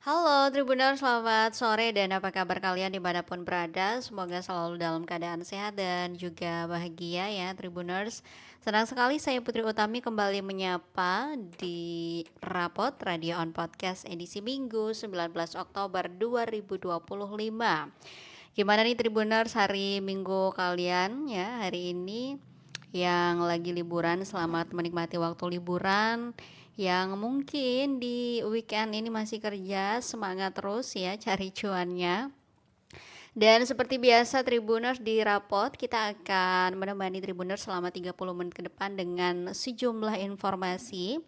Halo Tribuners, selamat sore dan apa kabar kalian dimanapun berada. Semoga selalu dalam keadaan sehat dan juga bahagia ya Tribuners. Senang sekali saya Putri Utami kembali menyapa di Rapot Radio on Podcast edisi Minggu 19 Oktober 2025. Gimana nih Tribuners hari Minggu kalian ya hari ini? Yang lagi liburan, selamat menikmati waktu liburan. Yang mungkin di weekend ini masih kerja, semangat terus ya cari cuannya. Dan seperti biasa Tribuners di Rapot, kita akan menemani Tribuners selama 30 menit ke depan dengan sejumlah informasi.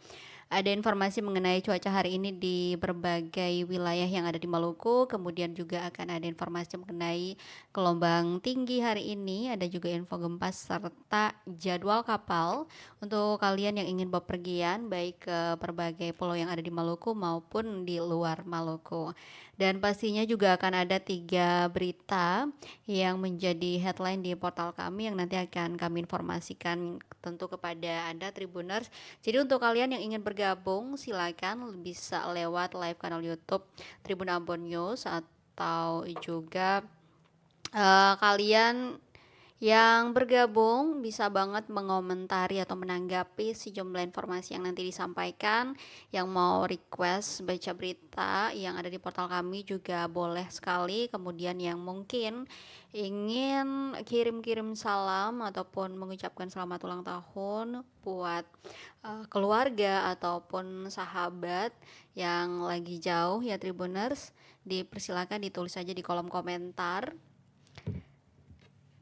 Ada informasi mengenai cuaca hari ini di berbagai wilayah yang ada di Maluku, kemudian juga akan ada informasi mengenai gelombang tinggi hari ini, ada juga info gempa serta jadwal kapal untuk kalian yang ingin bepergian baik ke berbagai pulau yang ada di Maluku maupun di luar Maluku. Dan pastinya juga akan ada 3 berita yang menjadi headline di portal kami yang nanti akan kami informasikan tentu kepada Anda Tribuners. Jadi untuk kalian yang ingin bergabung silakan bisa lewat live kanal YouTube Tribun Ambon News atau juga kalian yang bergabung bisa banget mengomentari atau menanggapi sejumlah informasi yang nanti disampaikan. Yang mau request baca berita yang ada di portal kami juga boleh sekali. Kemudian yang mungkin ingin kirim-kirim salam ataupun mengucapkan selamat ulang tahun buat keluarga ataupun sahabat yang lagi jauh ya Tribuners, dipersilakan ditulis saja di kolom komentar.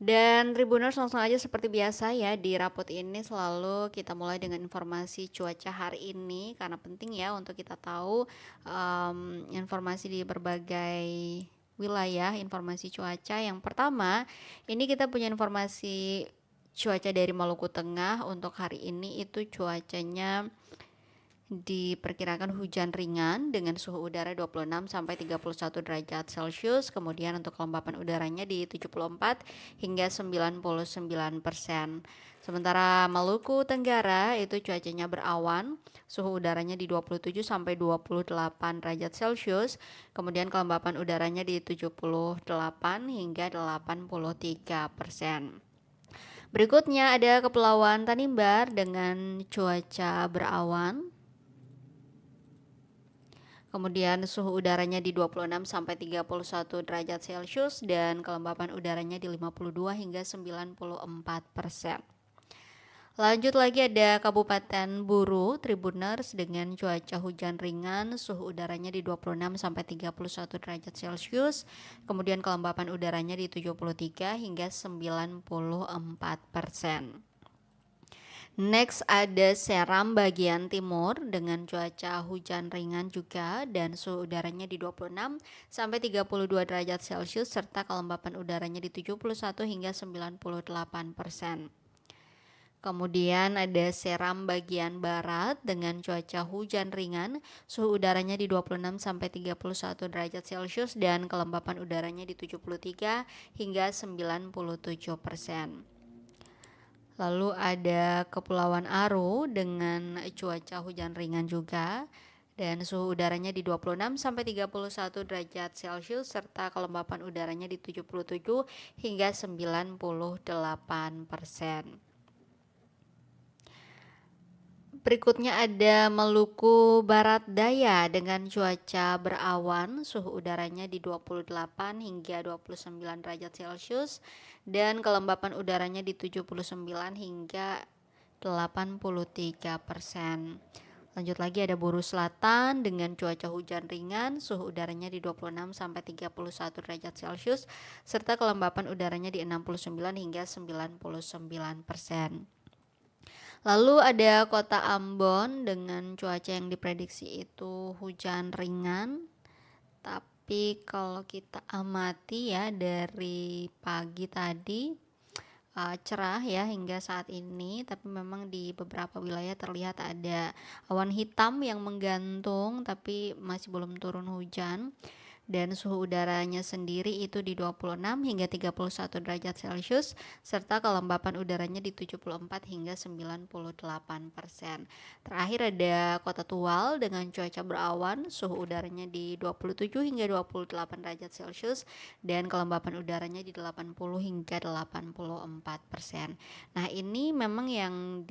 Dan Tribuners langsung aja seperti biasa ya, di rapot ini selalu kita mulai dengan informasi cuaca hari ini karena penting ya untuk kita tahu informasi di berbagai wilayah, informasi cuaca. Yang pertama, ini kita punya informasi cuaca dari Maluku Tengah. Untuk hari ini itu cuacanya diperkirakan hujan ringan dengan suhu udara 26 sampai 31 derajat Celcius. Kemudian untuk kelembapan udaranya di 74 hingga 99%. Sementara Maluku Tenggara itu cuacanya berawan, suhu udaranya di 27 sampai 28 derajat Celcius. Kemudian kelembapan udaranya di 78 hingga 83%. Berikutnya ada Kepulauan Tanimbar dengan cuaca berawan. Kemudian suhu udaranya di 26 sampai 31 derajat Celcius dan kelembapan udaranya di 52 hingga 94%. Lanjut lagi ada Kabupaten Buru Tribuners dengan cuaca hujan ringan, suhu udaranya di 26 sampai 31 derajat Celcius, kemudian kelembapan udaranya di 73 hingga 94%. Next ada Seram bagian timur dengan cuaca hujan ringan juga dan suhu udaranya di 26 sampai 32 derajat Celcius serta kelembapan udaranya di 71 hingga 98%. Kemudian ada Seram bagian barat dengan cuaca hujan ringan, suhu udaranya di 26 sampai 31 derajat Celcius dan kelembapan udaranya di 73 hingga 97%. Lalu ada Kepulauan Aro dengan cuaca hujan ringan juga dan suhu udaranya di 26 sampai 31 derajat Celcius serta kelembapan udaranya di 77 hingga 98%. Berikutnya ada Maluku Barat Daya dengan cuaca berawan, suhu udaranya di 28 hingga 29 derajat Celcius dan kelembapan udaranya di 79 hingga 83%. Lanjut lagi ada Buru Selatan dengan cuaca hujan ringan, suhu udaranya di 26 sampai 31 derajat Celcius serta kelembapan udaranya di 69 hingga 99%. Lalu ada Kota Ambon dengan cuaca yang diprediksi itu hujan ringan. Tapi kalau kita amati ya dari pagi tadi cerah ya hingga saat ini, tapi memang di beberapa wilayah terlihat ada awan hitam yang menggantung tapi masih belum turun hujan. dan suhu udaranya sendiri itu di 26 hingga 31 derajat Celcius, serta kelembapan udaranya di 74 hingga 98%. Terakhir ada Kota Tual dengan cuaca berawan, suhu udaranya di 27 hingga 28 derajat Celcius, dan kelembapan udaranya di 80 hingga 84%. Nah, ini memang yang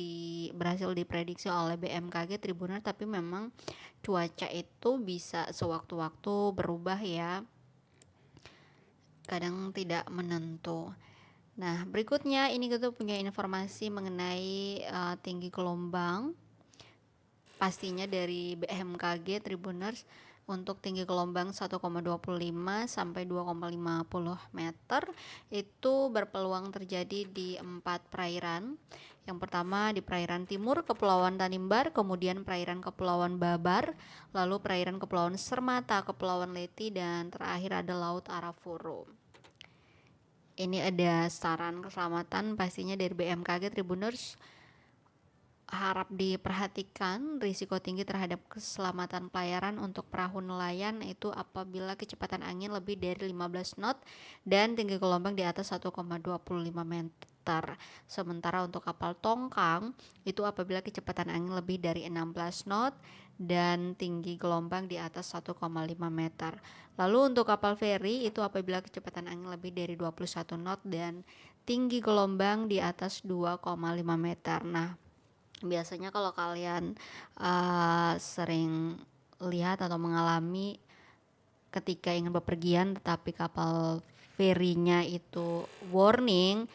berhasil diprediksi oleh BMKG Tribuner, tapi memang cuaca itu bisa sewaktu-waktu berubah ya, kadang tidak menentu. Nah, berikutnya ini kita punya informasi mengenai tinggi gelombang. Pastinya dari BMKG Tribuners, untuk tinggi gelombang 1,25 sampai 2,50 meter itu berpeluang terjadi di 4 perairan. Yang pertama di perairan timur Kepulauan Tanimbar, kemudian perairan Kepulauan Babar, lalu perairan Kepulauan Sermata, Kepulauan Leti, dan terakhir ada Laut Arafuru. Ini ada saran keselamatan pastinya dari BMKG Tribuners. Harap diperhatikan risiko tinggi terhadap keselamatan pelayaran untuk perahu nelayan itu apabila kecepatan angin lebih dari 15 knot dan tinggi gelombang di atas 1,25 meter. Sementara untuk kapal tongkang itu apabila kecepatan angin lebih dari 16 knot dan tinggi gelombang di atas 1,5 meter. Lalu untuk kapal feri itu apabila kecepatan angin lebih dari 21 knot dan tinggi gelombang di atas 2,5 meter. Nah, biasanya kalau kalian sering lihat atau mengalami ketika ingin bepergian tetapi kapal ferinya itu warning,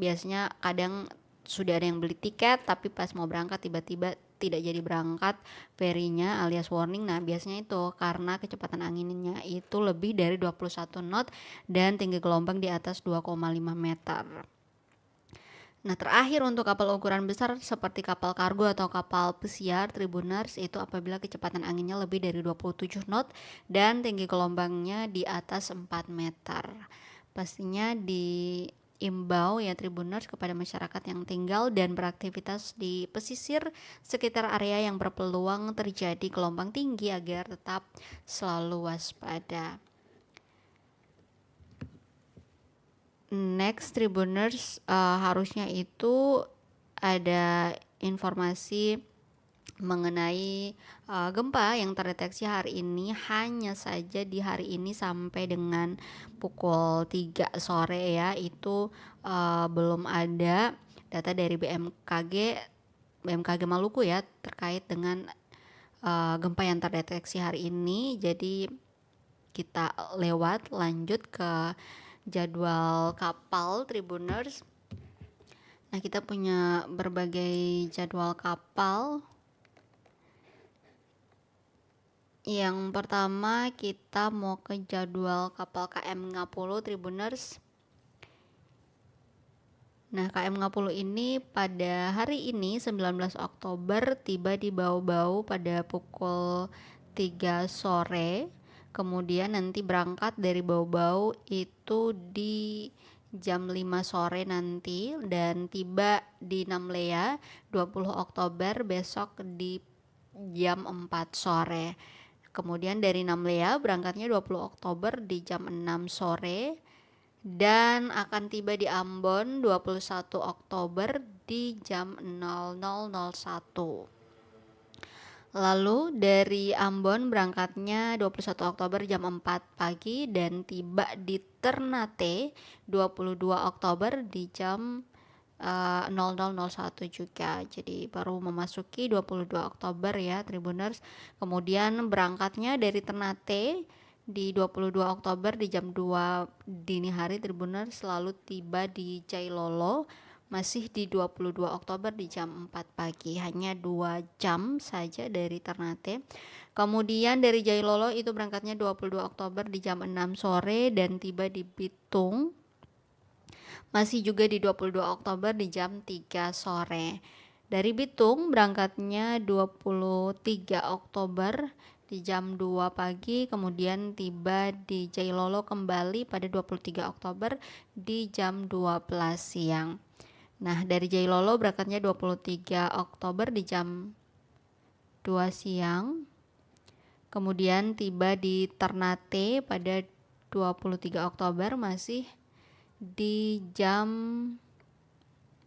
biasanya kadang sudah ada yang beli tiket tapi pas mau berangkat tiba-tiba tidak jadi berangkat ferinya alias warning. Nah, biasanya itu karena kecepatan anginnya itu lebih dari 21 knot dan tinggi gelombang di atas 2,5 meter. Nah, terakhir untuk kapal ukuran besar seperti kapal kargo atau kapal pesiar Tribuners itu apabila kecepatan anginnya lebih dari 27 knot dan tinggi gelombangnya di atas 4 meter. Pastinya diimbau ya Tribuners kepada masyarakat yang tinggal dan beraktivitas di pesisir sekitar area yang berpeluang terjadi gelombang tinggi agar tetap selalu waspada. Next Tribuners, harusnya itu ada informasi mengenai gempa yang terdeteksi hari ini. Hanya saja di hari ini sampai dengan pukul 3 sore ya, itu belum ada data dari BMKG Maluku ya terkait dengan gempa yang terdeteksi hari ini. Jadi kita lanjut ke jadwal kapal Tribuners. Nah, kita punya berbagai jadwal kapal. Yang pertama kita mau ke jadwal kapal KM Ngapulu Tribuners. Nah, KM Ngapulu ini pada hari ini 19 Oktober tiba di Bau-Bau pada pukul 3 sore. Kemudian nanti berangkat dari Bau-Bau itu di jam 5 sore nanti dan tiba di Namlea 20 Oktober besok di jam 4 sore. Kemudian dari Namlea berangkatnya 20 Oktober di jam 6 sore dan akan tiba di Ambon 21 Oktober di jam 00.01. Lalu dari Ambon berangkatnya 21 Oktober jam 4 pagi dan tiba di Ternate 22 Oktober di jam 00.01 juga. Jadi baru memasuki 22 Oktober ya Tribuners. Kemudian berangkatnya dari Ternate di 22 Oktober di jam 2 dini hari Tribuners, lalu tiba di Jailolo masih di 22 Oktober di jam 4 pagi, hanya 2 jam saja dari Ternate. Kemudian dari Jailolo itu berangkatnya 22 Oktober di jam 6 sore dan tiba di Bitung masih juga di 22 Oktober di jam 3 sore. Dari Bitung berangkatnya 23 Oktober di jam 2 pagi, kemudian tiba di Jailolo kembali pada 23 Oktober di jam 12 siang. Nah, dari Jailolo berangkatnya 23 Oktober di jam 2 siang. kemudian tiba di Ternate pada 23 Oktober masih di jam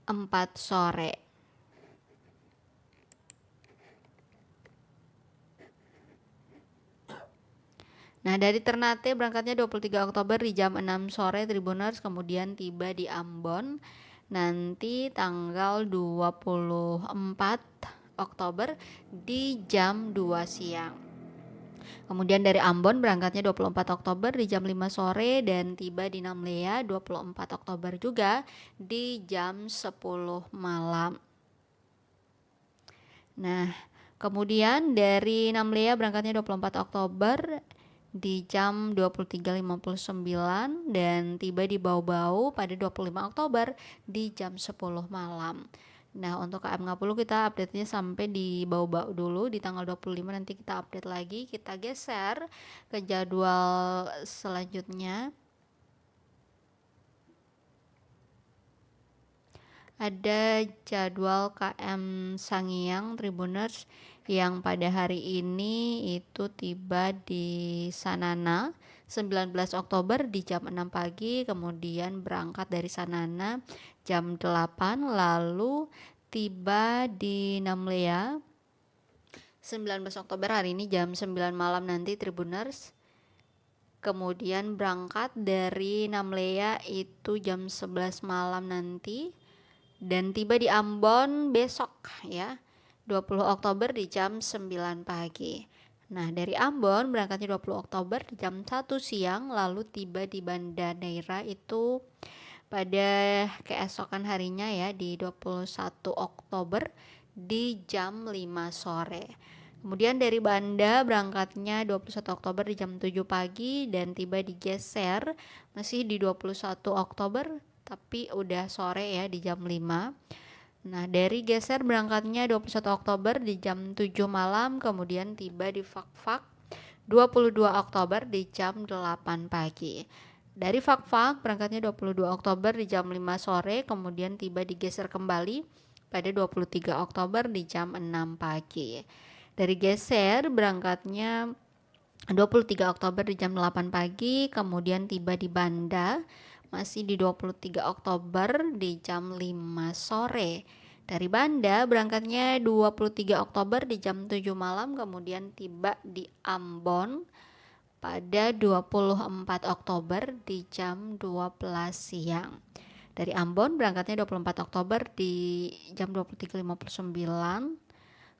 4 sore. Nah, dari Ternate berangkatnya 23 Oktober di jam 6 sore Tribuners, kemudian tiba di Ambon nanti tanggal 24 Oktober di jam 2 siang. Kemudian dari Ambon berangkatnya 24 Oktober di jam 5 sore dan tiba di Namlea 24 Oktober juga di jam 10 malam. Nah, kemudian dari Namlea berangkatnya 24 Oktober di jam 23.59 dan tiba di Bau-Bau pada 25 Oktober di jam 10 malam. Nah, untuk KM Ngapulu kita update-nya sampai di Bau-Bau dulu di tanggal 25, nanti kita update lagi. Kita geser ke jadwal selanjutnya. Ada jadwal KM Sangiang Tribuners yang pada hari ini itu tiba di Sanana 19 Oktober di jam 6 pagi, kemudian berangkat dari Sanana jam 8, lalu tiba di Namlea 19 Oktober hari ini jam 9 malam nanti Tribuners. Kemudian berangkat dari Namlea itu jam 11 malam nanti dan tiba di Ambon besok ya 20 Oktober di jam 9 pagi. Nah, dari Ambon berangkatnya 20 Oktober di jam 1 siang, lalu tiba di Banda Neira itu pada keesokan harinya ya di 21 Oktober di jam 5 sore. Kemudian dari Banda berangkatnya 21 Oktober di jam 7 pagi dan tiba digeser masih di 21 Oktober tapi udah sore ya di jam 5. Nah, dari geser berangkatnya 21 Oktober di jam 7 malam, kemudian tiba di Fakfak 22 Oktober di jam 8 pagi. Dari Fakfak berangkatnya 22 Oktober di jam 5 sore, kemudian tiba digeser kembali pada 23 Oktober di jam 6 pagi. Dari geser berangkatnya 23 Oktober di jam 8 pagi, kemudian tiba di Banda masih di 23 Oktober di jam 5 sore. Dari Banda berangkatnya 23 Oktober di jam 7 malam, kemudian tiba di Ambon pada 24 Oktober di jam 12 siang. Dari Ambon berangkatnya 24 Oktober di jam 23.59,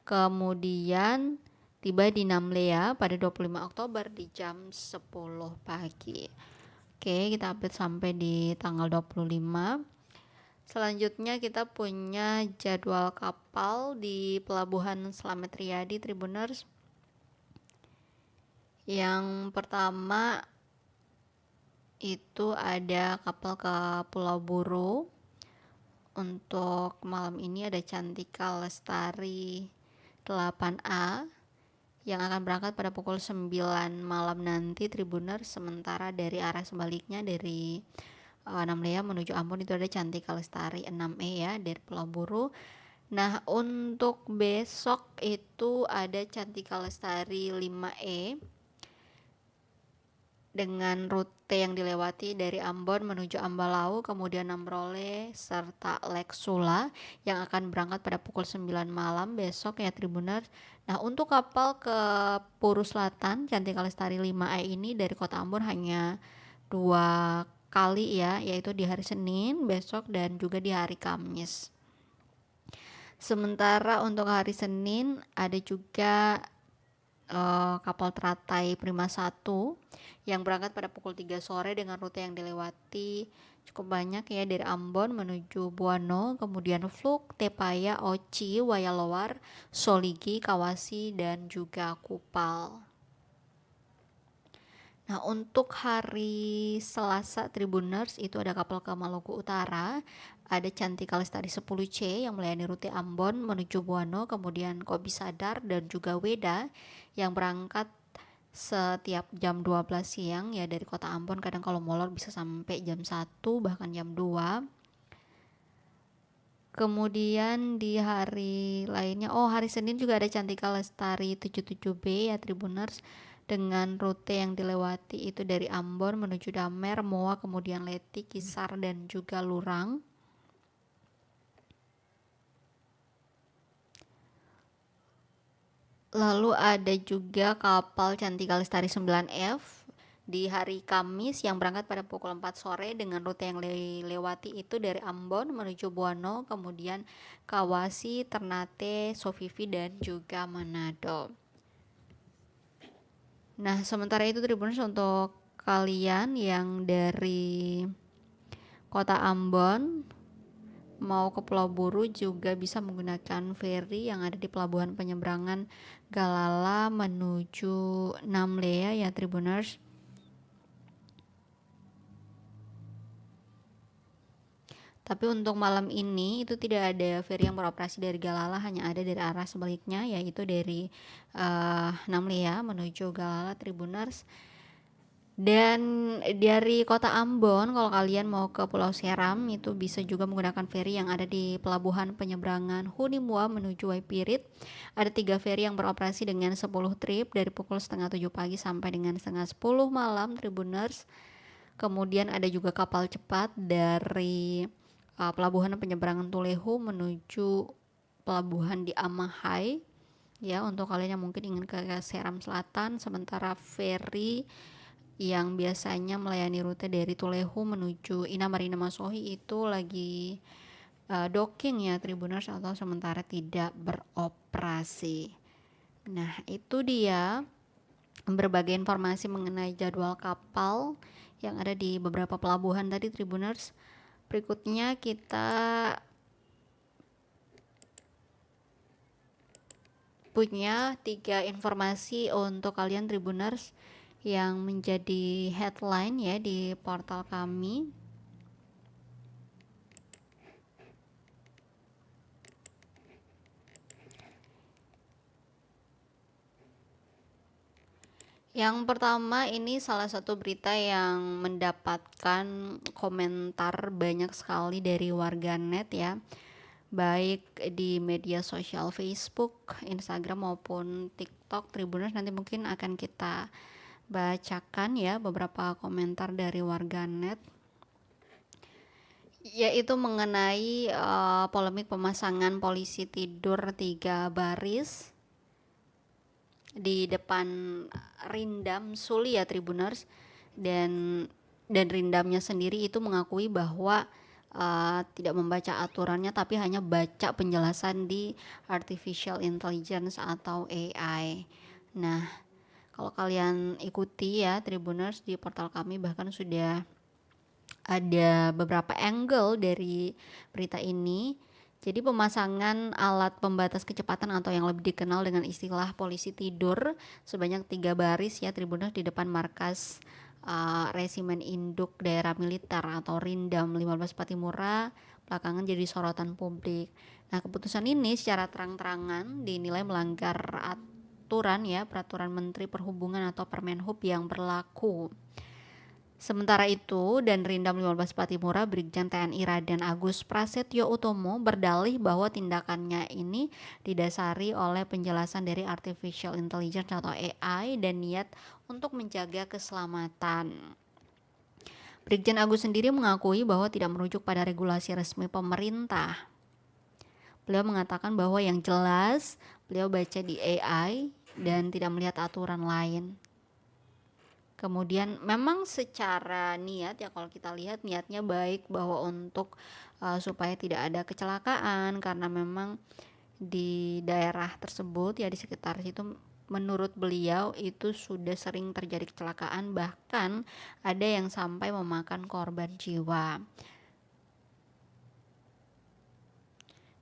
kemudian tiba di Namlea pada 25 Oktober di jam 10 pagi. Oke, kita update sampai di tanggal 25. Selanjutnya kita punya jadwal kapal di Pelabuhan Slamet Riyadi Tribuners. Yang pertama itu ada kapal ke Pulau Buru. Untuk malam ini ada Cantika Lestari 8A yang akan berangkat pada pukul 9 malam nanti Tribuners. Sementara dari arah sebaliknya dari Namlea menuju Ambon itu ada Cantika Lestari 6E ya dari Pulau Buru. Nah, untuk besok itu ada Cantika Lestari 5E dengan rute yang dilewati dari Ambon menuju Ambalau, kemudian Ambrole serta Lexula yang akan berangkat pada pukul 9 malam besok ya Tribuners. Nah, untuk kapal ke Puru Selatan Cantika Lestari 5A ini dari kota Ambon hanya 2 kali ya, yaitu di hari Senin besok dan juga di hari Kamis. Sementara untuk hari Senin ada juga kapal teratai Prima 1 yang berangkat pada pukul 3 sore dengan rute yang dilewati cukup banyak ya dari Ambon menuju Buano, kemudian Fluk, Tepaya, Oci, Wayalowar, Soligi, Kawasi dan juga Kupal. Nah, untuk hari Selasa Tribuners itu ada kapal ke Maluku Utara, ada Cantika Lestari 10C yang melayani rute Ambon menuju Buano, kemudian Kobi Sadar dan juga Weda yang berangkat setiap jam 12 siang ya dari kota Ambon. Kadang kalau molor bisa sampai jam 1 bahkan jam 2. Kemudian di hari lainnya, hari Senin juga ada Cantika Lestari 77B ya Tribuners, dengan rute yang dilewati itu dari Ambon menuju Damer, Moa, kemudian Leti, Kisar, dan juga Lurang. Lalu ada juga kapal Cantika Lestari 9F di hari Kamis yang berangkat pada pukul 4 sore dengan rute yang dilewati itu dari Ambon menuju Buano, kemudian Kawasi, Ternate, Sovivi, dan juga Manado. Nah, sementara itu Tribuners, untuk kalian yang dari kota Ambon mau ke Pulau Buru juga bisa menggunakan feri yang ada di pelabuhan penyeberangan Galala menuju Namlea ya Tribuners. Tapi untuk malam ini itu tidak ada feri yang beroperasi dari Galala, hanya ada dari arah sebaliknya, yaitu dari Namlea menuju Galala Tribuners. Dan dari kota Ambon, kalau kalian mau ke Pulau Seram, itu bisa juga menggunakan feri yang ada di pelabuhan penyeberangan Hunimua menuju Waipirit. Ada 3 feri yang beroperasi dengan 10 trip dari pukul setengah 7 pagi sampai dengan setengah 10 malam Tribuners. Kemudian ada juga kapal cepat dari pelabuhan penyeberangan Tulehu menuju pelabuhan di Amahai ya, untuk kalian yang mungkin ingin ke Seram Selatan. Sementara feri yang biasanya melayani rute dari Tulehu menuju Inamari Masohi itu lagi docking ya Tribuners, atau sementara tidak beroperasi. Nah, itu dia berbagai informasi mengenai jadwal kapal yang ada di beberapa pelabuhan tadi Tribuners. Berikutnya kita punya 3 informasi untuk kalian Tribuners yang menjadi headline ya di portal kami. Yang pertama, ini salah satu berita yang mendapatkan komentar banyak sekali dari warganet ya, baik di media sosial Facebook, Instagram maupun TikTok Tribuners. Nanti mungkin akan kita bacakan ya beberapa komentar dari warganet, yaitu mengenai polemik pemasangan polisi tidur 3 baris di depan Rindam Suli ya Tribuners. Dan Rindamnya sendiri itu mengakui bahwa tidak membaca aturannya, tapi hanya baca penjelasan di artificial intelligence atau AI. Nah, kalau kalian ikuti ya Tribuners, di portal kami bahkan sudah ada beberapa angle dari berita ini. Jadi pemasangan alat pembatas kecepatan atau yang lebih dikenal dengan istilah polisi tidur sebanyak 3 baris ya Tribuners di depan markas Resimen Induk Daerah Militer atau Rindam 15 Patimura belakangan jadi sorotan publik. Nah, keputusan ini secara terang-terangan dinilai melanggar aturan ya, Peraturan Menteri Perhubungan atau Permenhub yang berlaku. Sementara itu, dan Rindam 15 Patimura Brigjen TNI Raden Agus Prasetyo Utomo berdalih bahwa tindakannya ini didasari oleh penjelasan dari artificial intelligence atau AI dan niat untuk menjaga keselamatan. Brigjen Agus sendiri mengakui bahwa tidak merujuk pada regulasi resmi pemerintah. Beliau mengatakan bahwa yang jelas beliau baca di AI dan tidak melihat aturan lain. Kemudian memang secara niat ya, kalau kita lihat niatnya baik bahwa untuk supaya tidak ada kecelakaan, karena memang di daerah tersebut ya, di sekitar situ menurut beliau itu sudah sering terjadi kecelakaan, bahkan ada yang sampai memakan korban jiwa.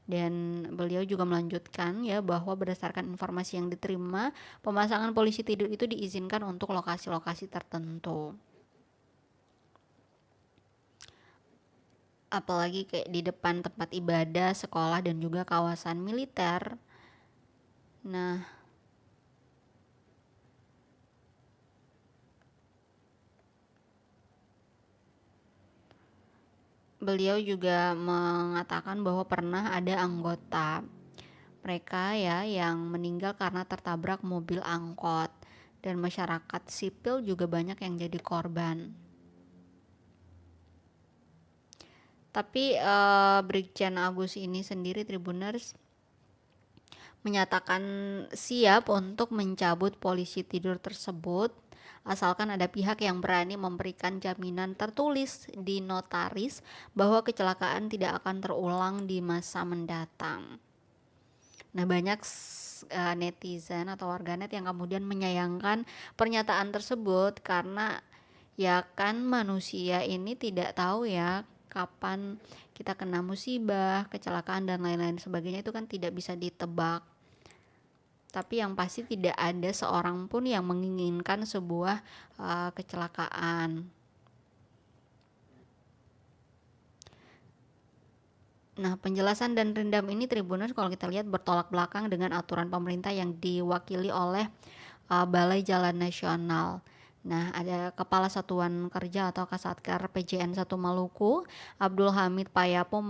Dan beliau juga melanjutkan ya bahwa berdasarkan informasi yang diterima, pemasangan polisi tidur itu diizinkan untuk lokasi-lokasi tertentu. Apalagi kayak di depan tempat ibadah, sekolah, dan juga kawasan militer. Nah, beliau juga mengatakan bahwa pernah ada anggota mereka ya yang meninggal karena tertabrak mobil angkot, dan masyarakat sipil juga banyak yang jadi korban. Tapi Brigjen Agus ini sendiri, Tribuners, menyatakan siap untuk mencabut polisi tidur tersebut asalkan ada pihak yang berani memberikan jaminan tertulis di notaris bahwa kecelakaan tidak akan terulang di masa mendatang. Nah, banyak netizen atau warganet yang kemudian menyayangkan pernyataan tersebut karena ya kan manusia ini tidak tahu ya kapan kita kena musibah, kecelakaan dan lain-lain sebagainya, itu kan tidak bisa ditebak. Tapi yang pasti tidak ada seorang pun yang menginginkan sebuah kecelakaan. Nah, penjelasan dan dendam ini, Tribuners, kalau kita lihat bertolak belakang dengan aturan pemerintah yang diwakili oleh Balai Jalan Nasional. Nah, ada Kepala Satuan Kerja atau Kasatker PJN 1 Maluku, Abdul Hamid Payapo,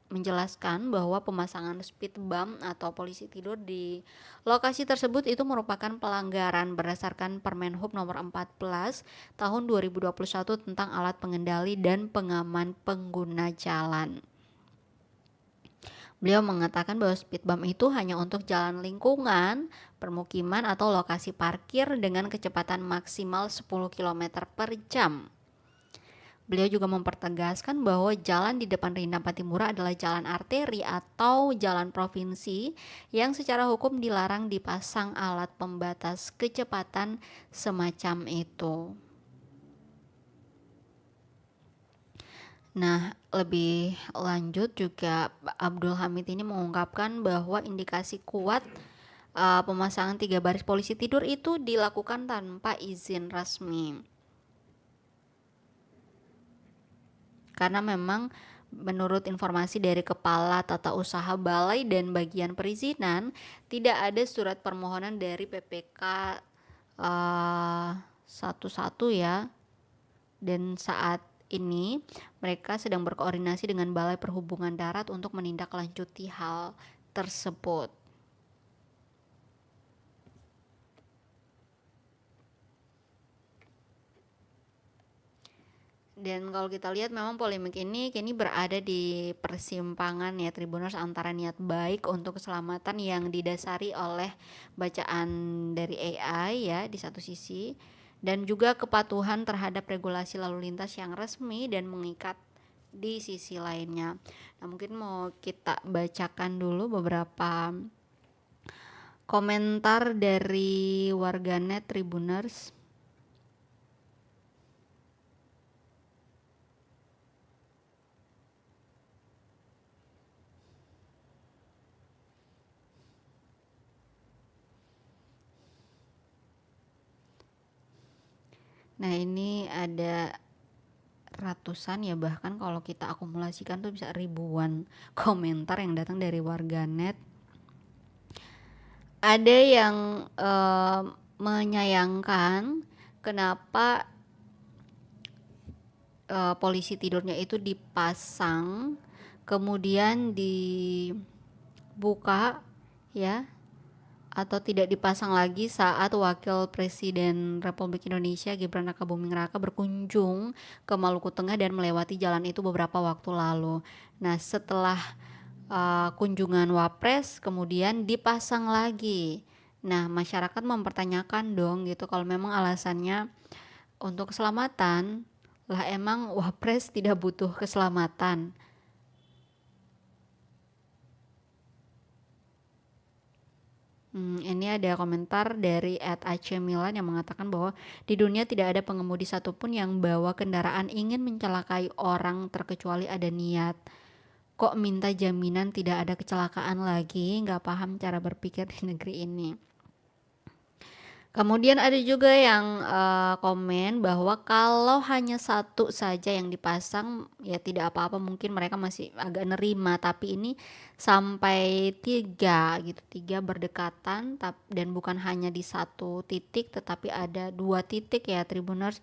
menjelaskan bahwa pemasangan speed bump atau polisi tidur di lokasi tersebut itu merupakan pelanggaran berdasarkan Permen Hub nomor 14 tahun 2021 tentang alat pengendali dan pengaman pengguna jalan. Beliau mengatakan bahwa speed bump itu hanya untuk jalan lingkungan, permukiman atau lokasi parkir dengan kecepatan maksimal 10 km per jam. Beliau juga mempertegaskan bahwa jalan di depan Rindam Patimura adalah jalan arteri atau jalan provinsi yang secara hukum dilarang dipasang alat pembatas kecepatan semacam itu. Nah, lebih lanjut juga Abdul Hamid ini mengungkapkan bahwa indikasi kuat pemasangan 3 baris polisi tidur itu dilakukan tanpa izin resmi. Karena memang menurut informasi dari Kepala Tata Usaha Balai dan Bagian Perizinan, tidak ada surat permohonan dari PPK 11 ya. Dan saat ini mereka sedang berkoordinasi dengan Balai Perhubungan Darat untuk menindaklanjuti hal tersebut. Dan kalau kita lihat memang polemik ini kini berada di persimpangan ya, Tribuners, antara niat baik untuk keselamatan yang didasari oleh bacaan dari AI ya di satu sisi, dan juga kepatuhan terhadap regulasi lalu lintas yang resmi dan mengikat di sisi lainnya. Nah, mungkin mau kita bacakan dulu beberapa komentar dari warganet, Tribuners. Nah, ini ada ratusan ya, bahkan kalau kita akumulasikan tuh bisa ribuan komentar yang datang dari warganet. Ada yang menyayangkan kenapa polisi tidurnya itu dipasang kemudian dibuka ya, atau tidak dipasang lagi saat Wakil Presiden Republik Indonesia Gibran Rakabuming Raka berkunjung ke Maluku Tengah dan melewati jalan itu beberapa waktu lalu. Nah, setelah kunjungan Wapres kemudian dipasang lagi. Nah, masyarakat mempertanyakan dong gitu, kalau memang alasannya untuk keselamatan, lah emang Wapres tidak butuh keselamatan. Ini ada komentar dari @acmilan yang mengatakan bahwa di dunia tidak ada pengemudi satupun yang bawa kendaraan ingin mencelakai orang terkecuali ada niat. Kok minta jaminan tidak ada kecelakaan lagi? Nggak paham cara berpikir di negeri ini. Kemudian ada juga yang komen bahwa kalau hanya satu saja yang dipasang ya tidak apa-apa, mungkin mereka masih agak nerima, tapi ini sampai 3 gitu, 3 berdekatan dan bukan hanya di satu titik tetapi ada 2 titik ya, Tribuners.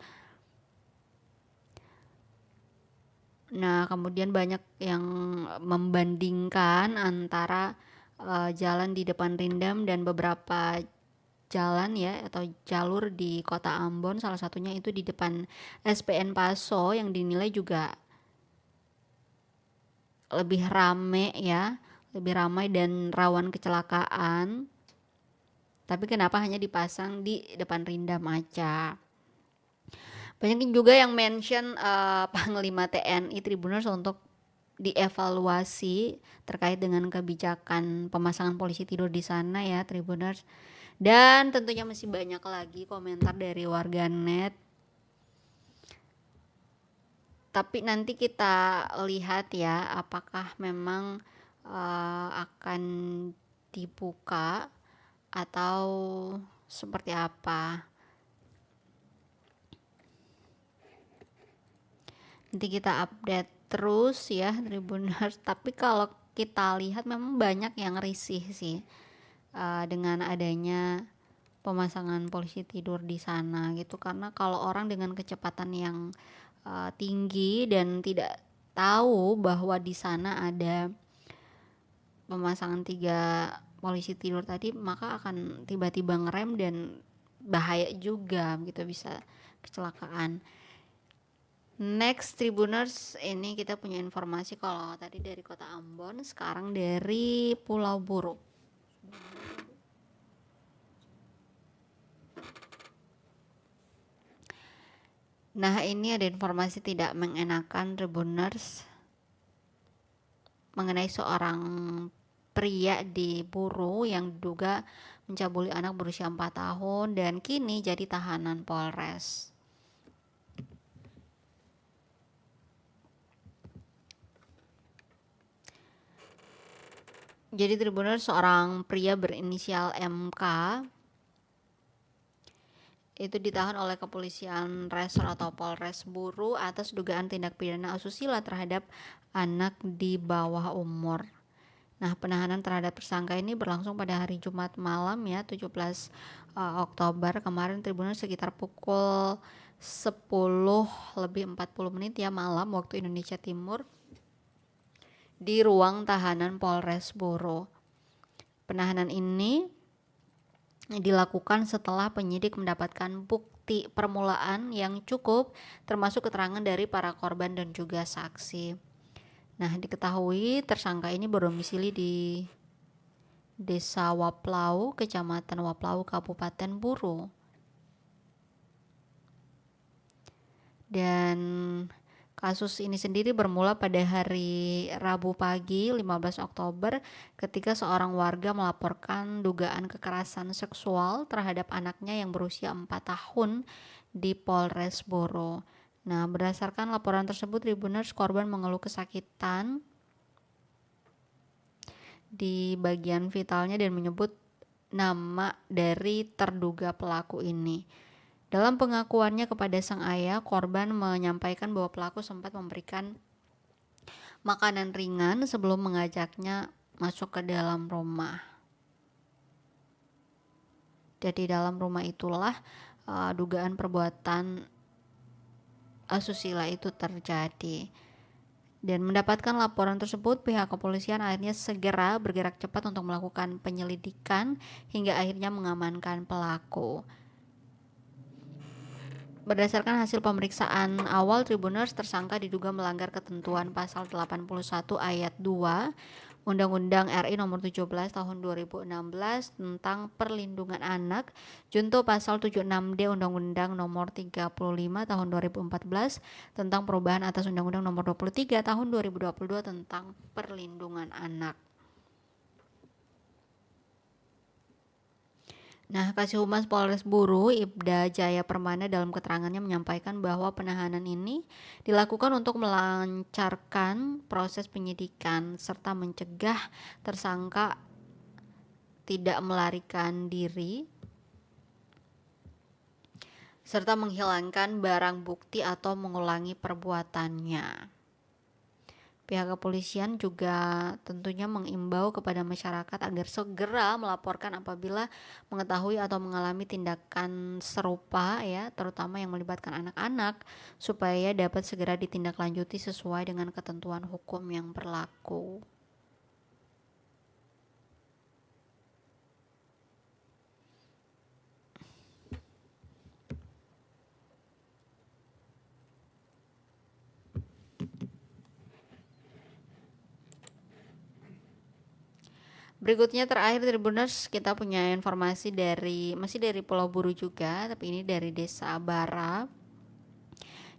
Nah, kemudian banyak yang membandingkan antara jalan di depan Rindam dan beberapa jalan ya atau jalur di kota Ambon, salah satunya itu di depan SPN Paso yang dinilai juga lebih ramai dan rawan kecelakaan. Tapi kenapa hanya dipasang di depan Rindam aja? Banyak juga yang mention Panglima TNI Tribuners untuk dievaluasi terkait dengan kebijakan pemasangan polisi tidur di sana ya Tribuners. Dan tentunya masih banyak lagi komentar dari warganet. Tapi nanti kita lihat ya apakah memang akan dibuka atau seperti apa. Nanti kita update terus ya Tribuners. Tapi kalau kita lihat memang banyak yang risih sih dengan adanya pemasangan polisi tidur di sana gitu, karena kalau orang dengan kecepatan yang tinggi dan tidak tahu bahwa di sana ada pemasangan 3 polisi tidur tadi, maka akan tiba-tiba ngerem dan bahaya juga gitu, bisa kecelakaan. Next Tribuners, ini kita punya informasi kalau tadi dari kota Ambon, sekarang dari Pulau Buru. Nah, ini ada informasi tidak mengenakan Tribuners mengenai seorang pria di Buru yang diduga mencabuli anak berusia 4 tahun dan kini jadi tahanan Polres. Jadi Tribuners, seorang pria berinisial MK itu ditahan oleh kepolisian Resor atau Polres Buru atas dugaan tindak pidana asusila terhadap anak di bawah umur. Nah, penahanan terhadap tersangka ini berlangsung pada hari Jumat malam ya, 17 Oktober kemarin Tribuners, sekitar pukul 10:40 ya malam waktu Indonesia Timur di ruang tahanan Polres Buru. Penahanan ini dilakukan setelah penyidik mendapatkan bukti permulaan yang cukup, termasuk keterangan dari para korban dan juga saksi. Nah, diketahui tersangka ini berdomisili di Desa Waplau, Kecamatan Waplau, Kabupaten Buru. Dan kasus ini sendiri bermula pada hari Rabu pagi 15 Oktober ketika seorang warga melaporkan dugaan kekerasan seksual terhadap anaknya yang berusia 4 tahun di Polres Buru. Nah, berdasarkan laporan tersebut, Tribuners, korban mengeluh kesakitan di bagian vitalnya dan menyebut nama dari terduga pelaku ini. Dalam pengakuannya kepada sang ayah, korban menyampaikan bahwa pelaku sempat memberikan makanan ringan sebelum mengajaknya masuk ke dalam rumah. Jadi dalam rumah itulah dugaan perbuatan asusila itu terjadi. Dan mendapatkan laporan tersebut, pihak kepolisian akhirnya segera bergerak cepat untuk melakukan penyelidikan hingga akhirnya mengamankan pelaku. Berdasarkan hasil pemeriksaan awal Tribuners, tersangka diduga melanggar ketentuan pasal 81 ayat 2 Undang-Undang RI nomor 17 tahun 2016 tentang perlindungan anak, junto pasal 76D Undang-Undang nomor 35 tahun 2014 tentang perubahan atas Undang-Undang nomor 23 tahun 2022 tentang perlindungan anak. Nah, Kasih-Humas Polres Buru, Ibda Jaya Permana, dalam keterangannya menyampaikan bahwa penahanan ini dilakukan untuk melancarkan proses penyidikan serta mencegah tersangka tidak melarikan diri serta menghilangkan barang bukti atau mengulangi perbuatannya. Pihak kepolisian juga tentunya mengimbau kepada masyarakat agar segera melaporkan apabila mengetahui atau mengalami tindakan serupa ya, terutama yang melibatkan anak-anak, supaya dapat segera ditindaklanjuti sesuai dengan ketentuan hukum yang berlaku. Berikutnya terakhir Tribuners, kita punya informasi masih dari Pulau Buru juga, tapi ini dari Desa Bara,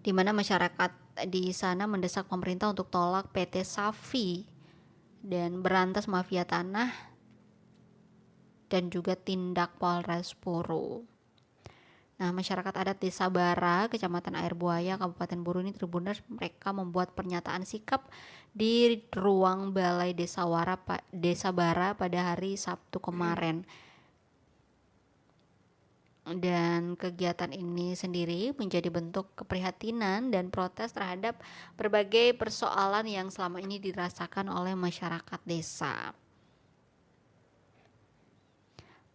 di mana masyarakat di sana mendesak pemerintah untuk tolak PT Safi dan berantas mafia tanah dan juga tindak Polres Buru. Nah, masyarakat adat Desa Bara, Kecamatan Air Buaya, Kabupaten Buru ini Tribuners, mereka membuat pernyataan sikap di ruang Balai Desa Bara pada hari Sabtu kemarin. Dan kegiatan ini sendiri menjadi bentuk keprihatinan dan protes terhadap berbagai persoalan yang selama ini dirasakan oleh masyarakat desa.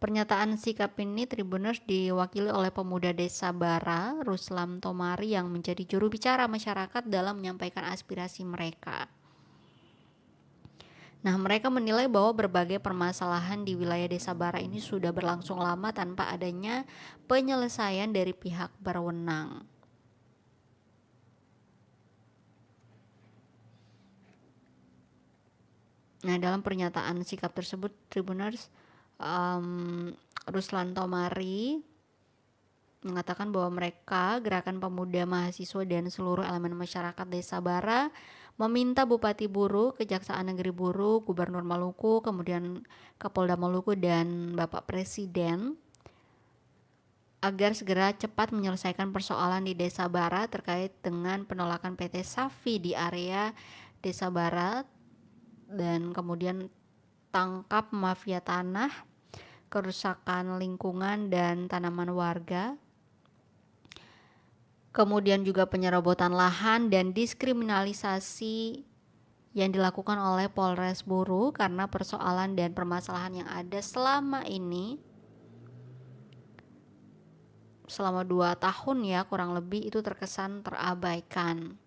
Pernyataan sikap ini Tribuners diwakili oleh pemuda Desa Bara, Ruslam Tomari, yang menjadi juru bicara masyarakat dalam menyampaikan aspirasi mereka. Nah, mereka menilai bahwa berbagai permasalahan di wilayah Desa Bara ini sudah berlangsung lama tanpa adanya penyelesaian dari pihak berwenang. Nah, dalam pernyataan sikap tersebut Tribuners, Ruslan Tomari mengatakan bahwa mereka, Gerakan Pemuda Mahasiswa dan seluruh elemen masyarakat Desa Bara, meminta Bupati Buru, Kejaksaan Negeri Buru, Gubernur Maluku, kemudian Kapolda Maluku dan Bapak Presiden agar segera cepat menyelesaikan persoalan di Desa Bara terkait dengan penolakan PT Safi di area Desa Bara, dan kemudian tangkap mafia tanah, kerusakan lingkungan dan tanaman warga, kemudian juga penyerobotan lahan dan diskriminalisasi yang dilakukan oleh Polres Buru karena persoalan dan permasalahan yang ada selama ini, selama 2 tahun ya kurang lebih, itu terkesan terabaikan.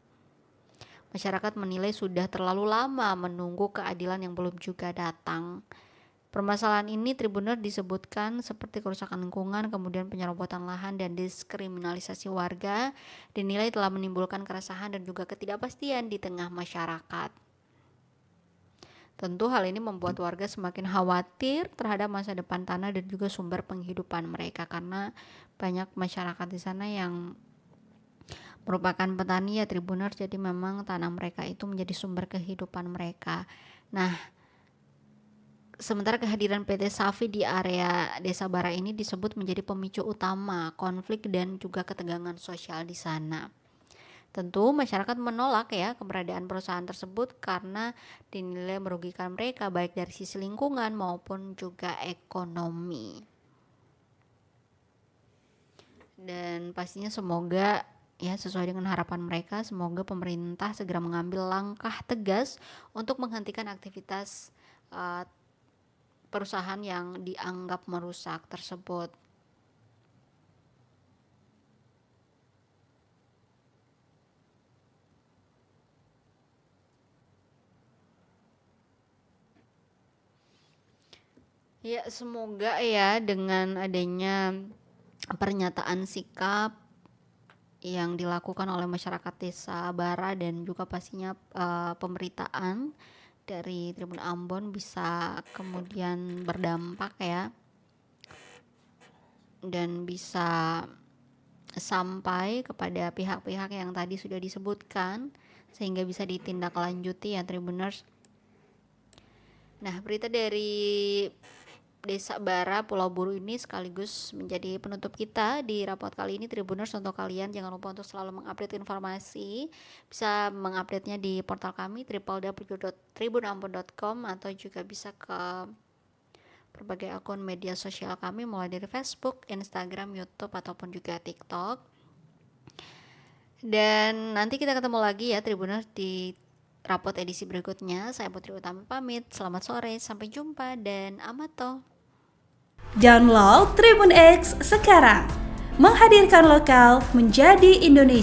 Masyarakat menilai sudah terlalu lama menunggu keadilan yang belum juga datang. Permasalahan ini Tribuners disebutkan seperti kerusakan lingkungan, kemudian penyerobotan lahan dan diskriminalisasi warga dinilai telah menimbulkan keresahan dan juga ketidakpastian di tengah masyarakat. Tentu hal ini membuat warga semakin khawatir terhadap masa depan tanah dan juga sumber penghidupan mereka, karena banyak masyarakat di sana yang merupakan petani ya Tribuners, jadi memang tanah mereka itu menjadi sumber kehidupan mereka. Nah, sementara kehadiran PT Safi di area Desa Bara ini disebut menjadi pemicu utama konflik dan juga ketegangan sosial di sana. Tentu masyarakat menolak ya keberadaan perusahaan tersebut karena dinilai merugikan mereka baik dari sisi lingkungan maupun juga ekonomi. Dan pastinya semoga ya sesuai dengan harapan mereka, semoga pemerintah segera mengambil langkah tegas untuk menghentikan aktivitas perusahaan yang dianggap merusak tersebut. Ya, semoga ya dengan adanya pernyataan sikap yang dilakukan oleh masyarakat Desa Bara dan juga pastinya pemberitaan dari Tribun Ambon bisa kemudian berdampak ya, dan bisa sampai kepada pihak-pihak yang tadi sudah disebutkan sehingga bisa ditindaklanjuti ya Tribuners. Nah, berita dari Desa Bara Pulau Buru ini sekaligus menjadi penutup kita di rapot kali ini Tribuners. Untuk kalian jangan lupa untuk selalu mengupdate informasi, bisa mengupdate-nya di portal kami www.tribunambon.com atau juga bisa ke berbagai akun media sosial kami mulai dari Facebook, Instagram, YouTube ataupun juga TikTok. Dan nanti kita ketemu lagi ya Tribuners di rapot edisi berikutnya. Saya Putri Utami pamit. Selamat sore, sampai jumpa dan amato. Download Tribun X sekarang. Menghadirkan lokal menjadi Indonesia.